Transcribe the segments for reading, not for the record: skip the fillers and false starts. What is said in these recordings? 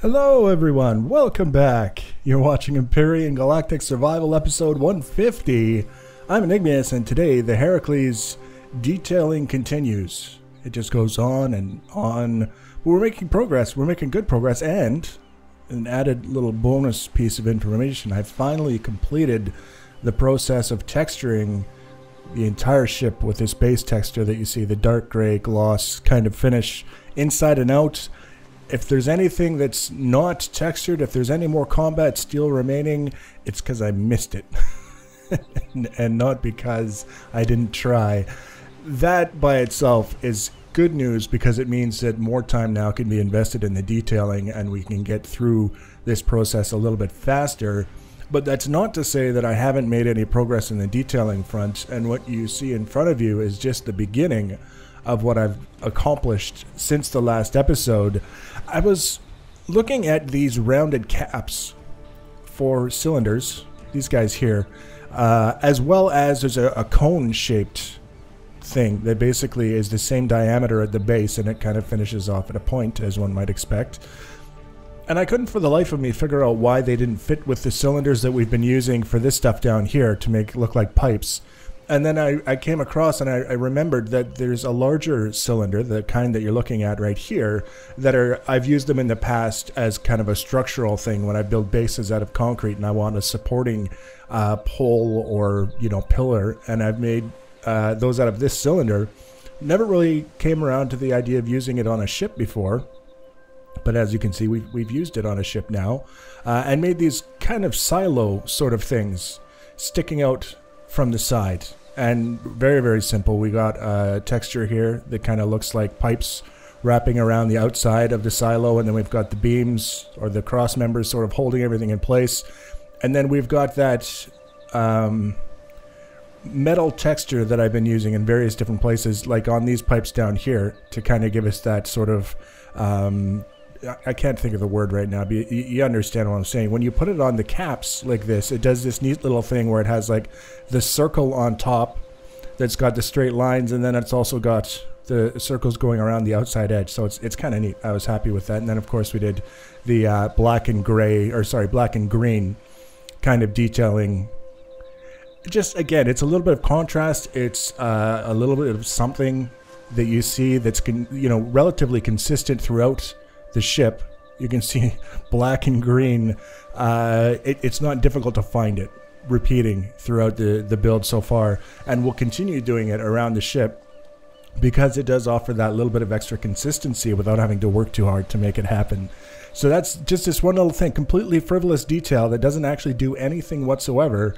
Hello everyone, welcome back. You're watching Empyrion Galactic Survival episode 150. I'm Enigmius and today the Heracles detailing continues. It just goes on and on. We're making progress, we're making good progress, and an added little bonus piece of information. I've finally completed the process of texturing the entire ship with this base texture that you see, the dark gray gloss kind of finish inside and out. If there's anything that's not textured, if there's any more combat steel remaining, it's because I missed it. and not because I didn't try. That by itself is good news because it means that more time now can be invested in the detailing and we can get through this process a little bit faster. But that's not to say that I haven't made any progress in the detailing front, and what you see in front of you is just the beginning of what I've accomplished since the last episode. I was looking at these rounded caps for cylinders, these guys here, as well as there's a cone-shaped thing that basically is the same diameter at the base, and it kind of finishes off at a point, as one might expect. And I couldn't for the life of me figure out why they didn't fit with the cylinders that we've been using for this stuff down here to make it look like pipes. And then I came across and I remembered that there's a larger cylinder, the kind that you're looking at right here, that I've used them in the past as kind of a structural thing when I build bases out of concrete and I want a supporting pole or, you know, pillar, and I've made those out of this cylinder. Never really came around to the idea of using it on a ship before, but as you can see, we've used it on a ship now, and made these kind of silo sort of things sticking out from the side. And very, very simple. We got a texture here that kind of looks like pipes wrapping around the outside of the silo, and then we've got the beams or the cross members sort of holding everything in place. And then we've got that metal texture that I've been using in various different places, like on these pipes down here, to kind of give us that sort of I can't think of the word right now, but you understand what I'm saying. When you put it on the caps like this, it does this neat little thing where it has like the circle on top that's got the straight lines, and then it's also got the circles going around the outside edge. So it's kind of neat. I was happy with that. And then of course we did the black and green kind of detailing. Just again, it's a little bit of contrast. It's a little bit of something that you see that's relatively consistent throughout the ship. You can see black and green. It's not difficult to find it repeating throughout the build so far, and we'll continue doing it around the ship because it does offer that little bit of extra consistency without having to work too hard to make it happen. So that's just this one little thing, completely frivolous detail that doesn't actually do anything whatsoever,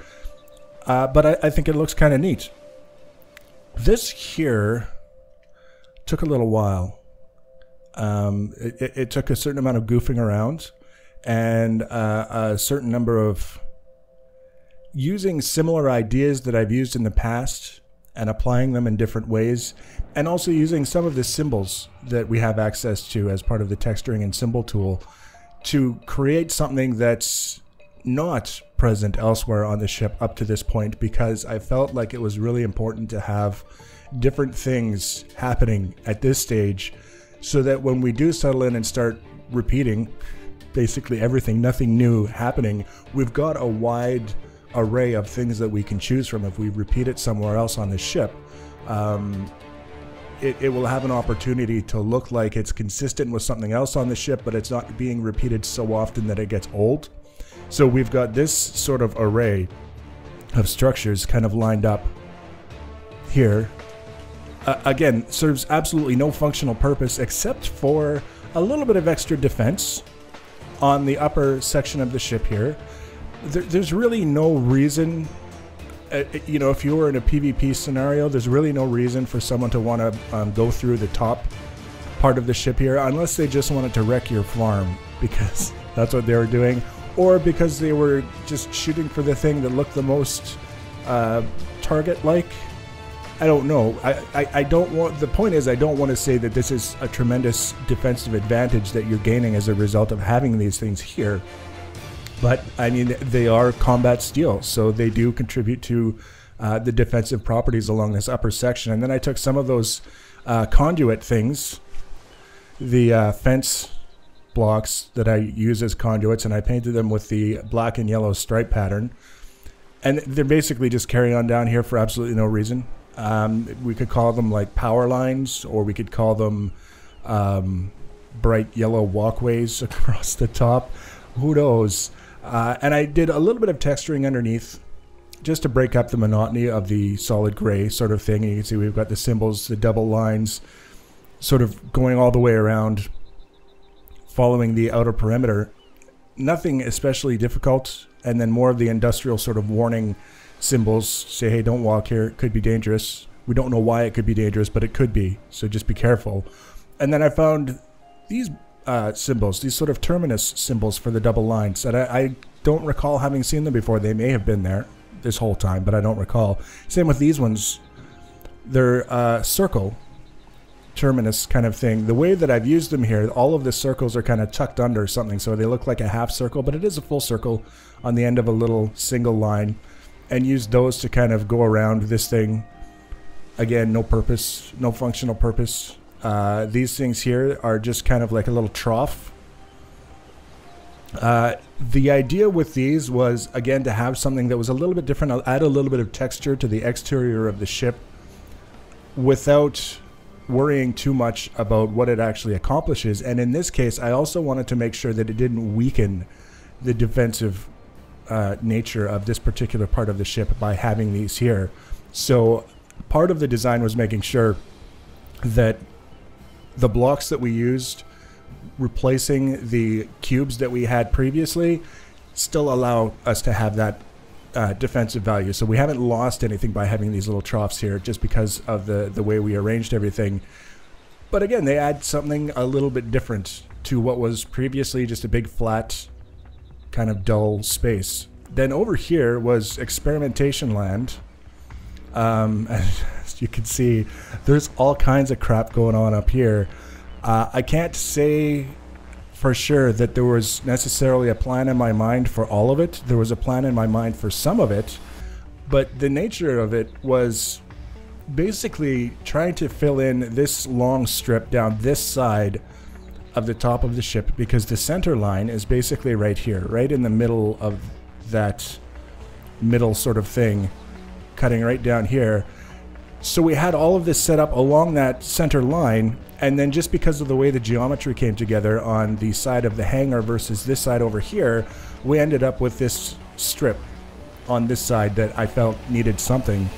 but I think it looks kind of neat. This here took a little while. It took a certain amount of goofing around and a certain number of using similar ideas that I've used in the past and applying them in different ways, and also using some of the symbols that we have access to as part of the texturing and symbol tool to create something that's not present elsewhere on the ship up to this point, because I felt like it was really important to have different things happening at this stage, so that when we do settle in and start repeating basically everything, nothing new happening, we've got a wide array of things that we can choose from. If we repeat it somewhere else on the ship, it will have an opportunity to look like it's consistent with something else on the ship, but it's not being repeated so often that it gets old. So we've got this sort of array of structures kind of lined up here. Again, serves absolutely no functional purpose except for a little bit of extra defense on the upper section of the ship here. There's really no reason, if you were in a PvP scenario, there's really no reason for someone to want to go through the top part of the ship here, unless they just wanted to wreck your farm, because that's what they were doing, or because they were just shooting for the thing that looked the most target-like. I don't know. I don't want, the point is, I don't want to say that this is a tremendous defensive advantage that you're gaining as a result of having these things here. But, I mean, they are combat steel, so they do contribute to the defensive properties along this upper section. And then I took some of those conduit things, the fence blocks that I use as conduits, and I painted them with the black and yellow stripe pattern. And they're basically just carrying on down here for absolutely no reason. We could call them like power lines, or we could call them bright yellow walkways across the top. Who knows? And I did a little bit of texturing underneath, just to break up the monotony of the solid gray sort of thing. And you can see we've got the symbols, the double lines, sort of going all the way around, following the outer perimeter. Nothing especially difficult. And then more of the industrial sort of warning symbols. Say, hey, don't walk here. It could be dangerous. We don't know why it could be dangerous, but it could be. So just be careful. And then I found these symbols, these sort of terminus symbols for the double lines. And I don't recall having seen them before. They may have been there this whole time, but I don't recall. Same with these ones. They're circle terminus kind of thing. The way that I've used them here, all of the circles are kind of tucked under something, so they look like a half circle, but it is a full circle on the end of a little single line, and use those to kind of go around this thing. Again, no purpose, no functional purpose. These things here are just kind of like a little trough. The idea with these was, again, to have something that was a little bit different. I'll add a little bit of texture to the exterior of the ship without worrying too much about what it actually accomplishes. And in this case, I also wanted to make sure that it didn't weaken the defensive nature of this particular part of the ship by having these here. So part of the design was making sure that the blocks that we used, replacing the cubes that we had previously, still allow us to have that defensive value. So we haven't lost anything by having these little troughs here, just because of the way we arranged everything. But again, they add something a little bit different to what was previously just a big flat kind of dull space. Then over here was experimentation land. As you can see, there's all kinds of crap going on up here. I can't say for sure that there was necessarily a plan in my mind for all of it. There was a plan in my mind for some of it, but the nature of it was basically trying to fill in this long strip down this side of the top of the ship, because the center line is basically right here, right in the middle of that middle sort of thing, cutting right down here. So we had all of this set up along that center line, and then just because of the way the geometry came together on the side of the hangar versus this side over here, we ended up with this strip on this side that I felt needed something.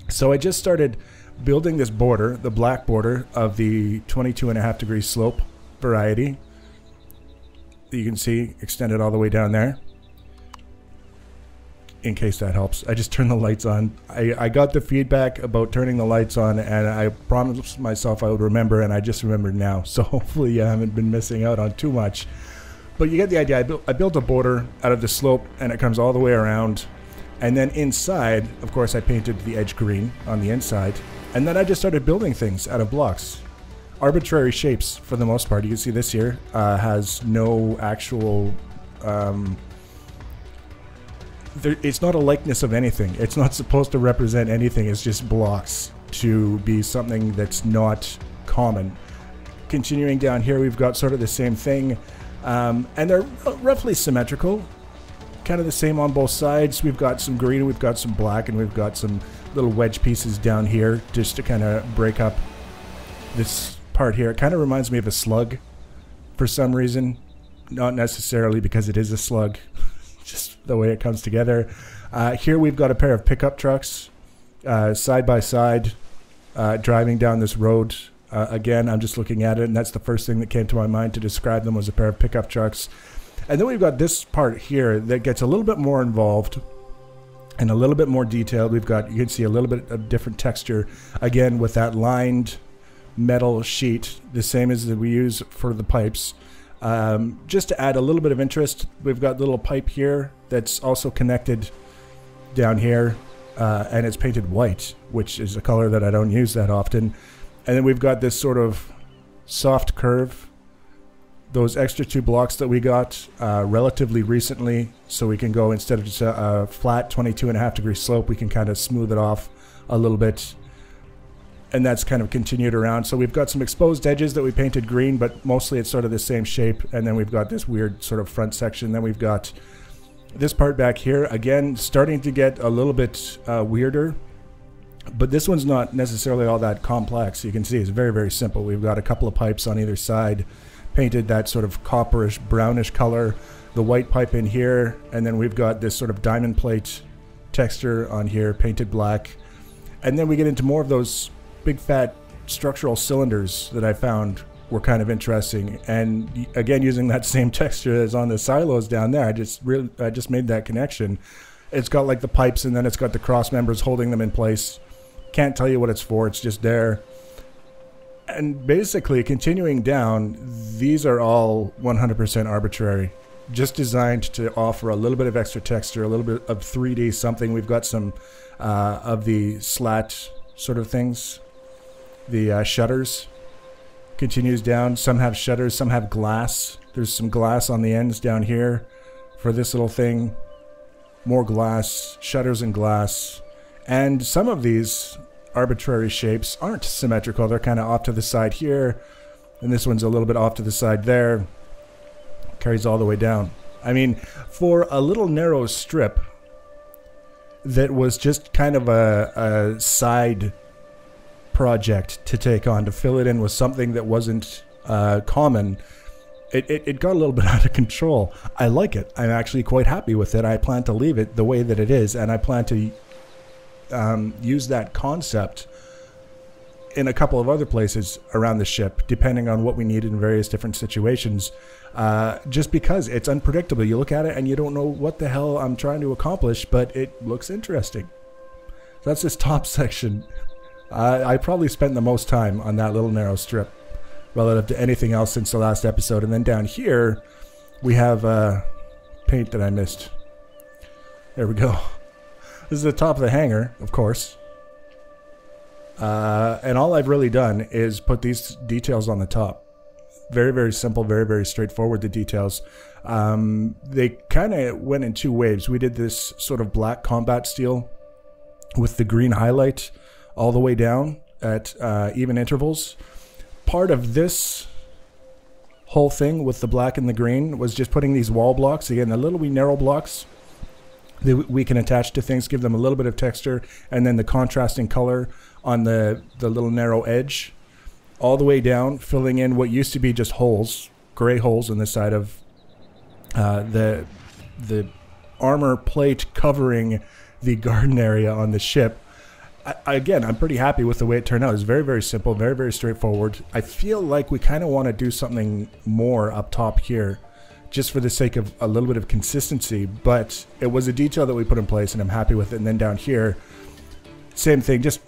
So I just started building this border, the black border of the 22.5 degree slope variety. You can see extended all the way down there. In case that helps, I just turned the lights on. I got the feedback about turning the lights on, and I promised myself I would remember, and I just remembered now. So hopefully you haven't been missing out on too much. But you get the idea. I built a border out of the slope, and it comes all the way around. And then inside, of course, I painted the edge green on the inside. And then I just started building things out of blocks. Arbitrary shapes for the most part. You can see this here has no actual... it's not a likeness of anything. It's not supposed to represent anything. It's just blocks to be something that's not common. Continuing down here, we've got sort of the same thing. And they're roughly symmetrical. Kind of the same on both sides. We've got some green, we've got some black, and we've got some little wedge pieces down here just to kind of break up this part here. It kind of reminds me of a slug for some reason. Not necessarily because it is a slug. Just the way it comes together. Here we've got a pair of pickup trucks side by side driving down this road. Again, I'm just looking at it, and that's the first thing that came to my mind to describe them, was a pair of pickup trucks. And then we've got this part here that gets a little bit more involved and a little bit more detailed. We've got, you can see a little bit of different texture, again with that lined metal sheet, the same as that we use for the pipes. Just to add a little bit of interest, we've got a little pipe here that's also connected down here, and it's painted white, which is a color that I don't use that often. And then we've got this sort of soft curve, those extra 2 blocks that we got relatively recently, so we can go, instead of just a flat 22.5 degree slope, we can kind of smooth it off a little bit. and that's kind of continued around. So we've got some exposed edges that we painted green, but mostly it's sort of the same shape. And then we've got this weird sort of front section. Then we've got this part back here, again, starting to get a little bit weirder. But this one's not necessarily all that complex. You can see it's very, very simple. We've got a couple of pipes on either side, painted that sort of copperish, brownish color. The white pipe in here, and then we've got this sort of diamond plate texture on here, painted black. And then we get into more of those big fat structural cylinders that I found were kind of interesting. And again, using that same texture as on the silos down there, I just made that connection. It's got like the pipes, and then it's got the cross members holding them in place. Can't tell you what it's for, it's just there. And basically, continuing down, these are all 100% arbitrary. Just designed to offer a little bit of extra texture, a little bit of 3D something. We've got some of the slat sort of things. The shutters continues down. Some have shutters, some have glass. There's some glass on the ends down here for this little thing. More glass, shutters and glass. And some of these arbitrary shapes aren't symmetrical. They're kind of off to the side here. And this one's a little bit off to the side there. Carries all the way down. I mean, for a little narrow strip that was just kind of a side project to take on, to fill it in with something that wasn't common, it got a little bit out of control. I like it. I'm actually quite happy with it. I plan to leave it the way that it is, and I plan to use that concept in a couple of other places around the ship, depending on what we need in various different situations. Just because it's unpredictable. You look at it and you don't know what the hell I'm trying to accomplish, but it looks interesting. So that's this top section. I probably spent the most time on that little narrow strip relative to anything else since the last episode. And then down here, we have paint that I missed. There we go. This is the top of the hangar, of course. And all I've really done is put these details on the top. Very, very simple, very, very straightforward, the details. They kind of went in two waves. We did this sort of black combat steel with the green highlight all the way down at even intervals. Part of this whole thing with the black and the green was just putting these wall blocks, again, the little wee narrow blocks that we can attach to things, give them a little bit of texture, and then the contrasting color on the little narrow edge all the way down, filling in what used to be just holes, gray holes in the side of the armor plate covering the garden area on the ship. Again, I'm pretty happy with the way it turned out. It's very, very simple, very, very straightforward. I feel like we kind of want to do something more up top here, just for the sake of a little bit of consistency, but it was a detail that we put in place and I'm happy with it. And then down here, same thing, just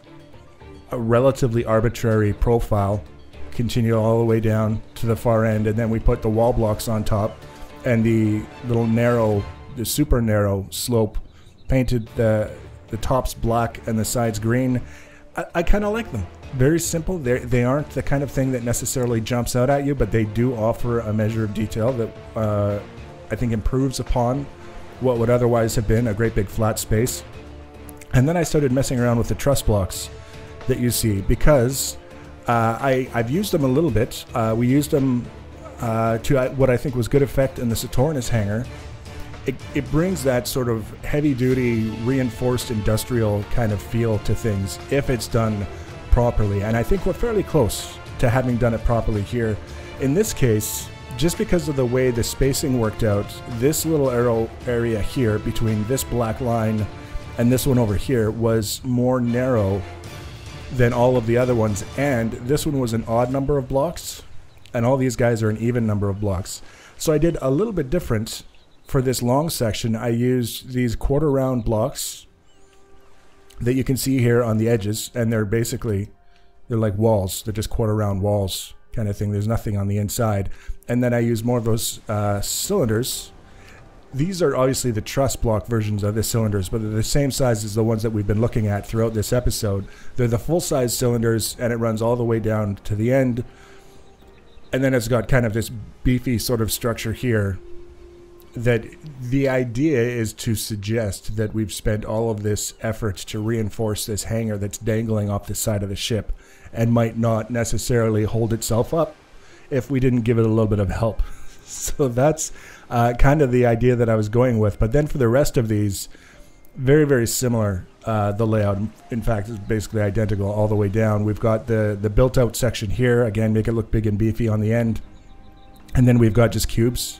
a relatively arbitrary profile, continue all the way down to the far end, and then we put the wall blocks on top and the little narrow, the super narrow slope, painted the tops black and the sides green. I kind of like them. Very simple. They aren't the kind of thing that necessarily jumps out at you, but they do offer a measure of detail that I think improves upon what would otherwise have been a great big flat space. And then I started messing around with the truss blocks that you see, because I've used them a little bit. We used them to what I think was good effect in the Saturnus hangar. It brings that sort of heavy-duty, reinforced industrial kind of feel to things if it's done properly. And I think we're fairly close to having done it properly here. In this case, just because of the way the spacing worked out, this little arrow area here between this black line and this one over here was more narrow than all of the other ones. And this one was an odd number of blocks, and all these guys are an even number of blocks. So I did a little bit different. For this long section, I used these quarter round blocks that you can see here on the edges, and they're like walls. They're just quarter round walls kind of thing. There's nothing on the inside. And then I use more of those cylinders. These are obviously the truss block versions of the cylinders, but they're the same size as the ones that we've been looking at throughout this episode. They're the full-size cylinders, and it runs all the way down to the end. And then it's got kind of this beefy sort of structure here that the idea is to suggest that we've spent all of this effort to reinforce this hangar that's dangling off the side of the ship and might not necessarily hold itself up if we didn't give it a little bit of help. So that's kind of the idea that I was going with. But then for the rest of these, very, very similar. The layout, in fact, is basically identical all the way down. We've got the built-out section here. Again, make it look big and beefy on the end. And then we've got just cubes.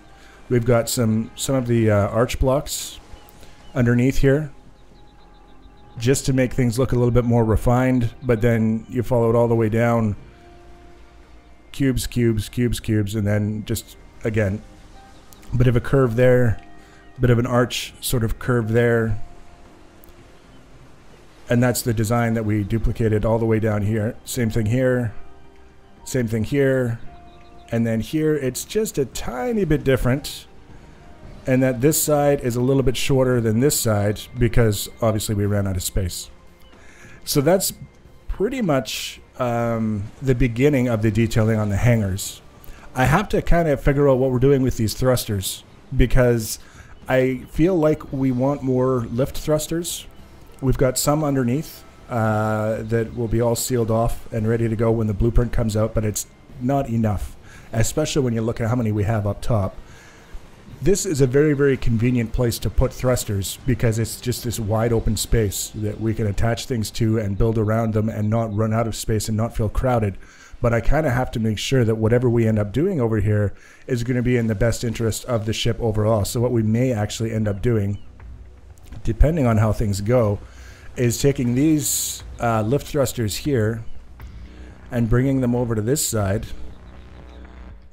We've got some of the arch blocks underneath here, just to make things look a little bit more refined. But then you follow it all the way down. Cubes, cubes, cubes, cubes, and then just, again, a bit of a curve there, bit of an arch sort of curve there. And that's the design that we duplicated all the way down here. Same thing here, same thing here. And then here, it's just a tiny bit different. And that this side is a little bit shorter than this side because obviously we ran out of space. So that's pretty much the beginning of the detailing on the hangars. I have to kind of figure out what we're doing with these thrusters because I feel like we want more lift thrusters. We've got some underneath that will be all sealed off and ready to go when the blueprint comes out, but it's not enough, especially when you look at how many we have up top. This is a very, very convenient place to put thrusters because it's just this wide open space that we can attach things to and build around them and not run out of space and not feel crowded. But I kind of have to make sure that whatever we end up doing over here is going to be in the best interest of the ship overall. So what we may actually end up doing, depending on how things go, is taking these lift thrusters here and bringing them over to this side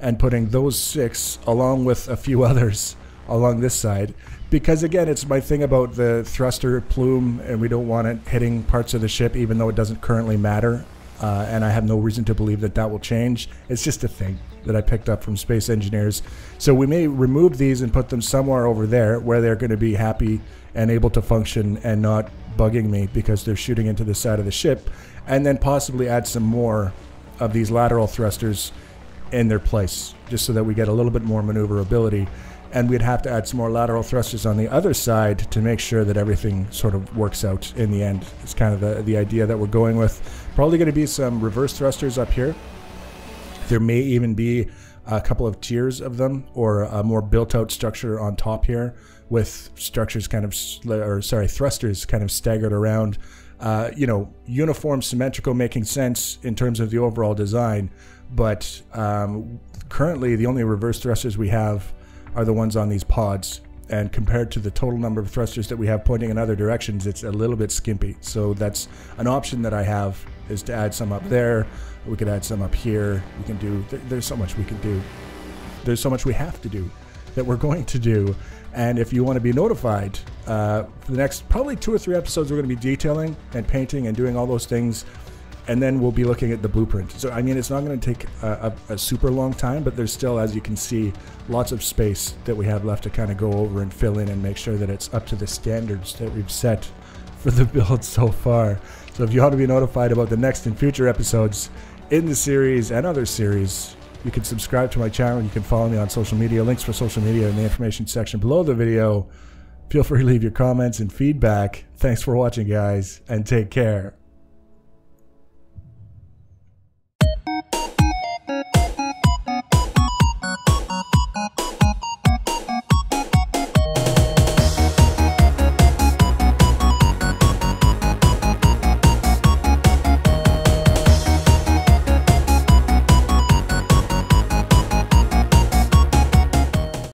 and putting those 6 along with a few others along this side. Because again, it's my thing about the thruster plume, and we don't want it hitting parts of the ship even though it doesn't currently matter. And I have no reason to believe that that will change. It's just a thing that I picked up from space engineers. So we may remove these and put them somewhere over there where they're going to be happy and able to function and not bugging me because they're shooting into the side of the ship, and then possibly add some more of these lateral thrusters in their place just so that we get a little bit more maneuverability. And we'd have to add some more lateral thrusters on the other side to make sure that everything sort of works out in the end. It's kind of the idea that we're going with. Probably going to be some reverse thrusters up here. There may even be a couple of tiers of them, or a more built-out structure on top here with structures kind of, thrusters kind of staggered around. You know, uniform, symmetrical, making sense in terms of the overall design. But currently, the only reverse thrusters we have are the ones on these pods. And compared to the total number of thrusters that we have pointing in other directions, it's a little bit skimpy. So that's an option that I have, is to add some up there. We could add some up here. We can do, there's so much we can do. There's so much we have to do that we're going to do. And if you want to be notified, for the next probably 2 or 3 episodes, we're going to be detailing and painting and doing all those things. And then we'll be looking at the blueprint. So, I mean, it's not going to take a super long time, but there's still, as you can see, lots of space that we have left to kind of go over and fill in and make sure that it's up to the standards that we've set for the build so far. So if you want to be notified about the next and future episodes in the series and other series, you can subscribe to my channel. You can follow me on social media. Links for social media in the information section below the video. Feel free to leave your comments and feedback. Thanks for watching, guys, and take care.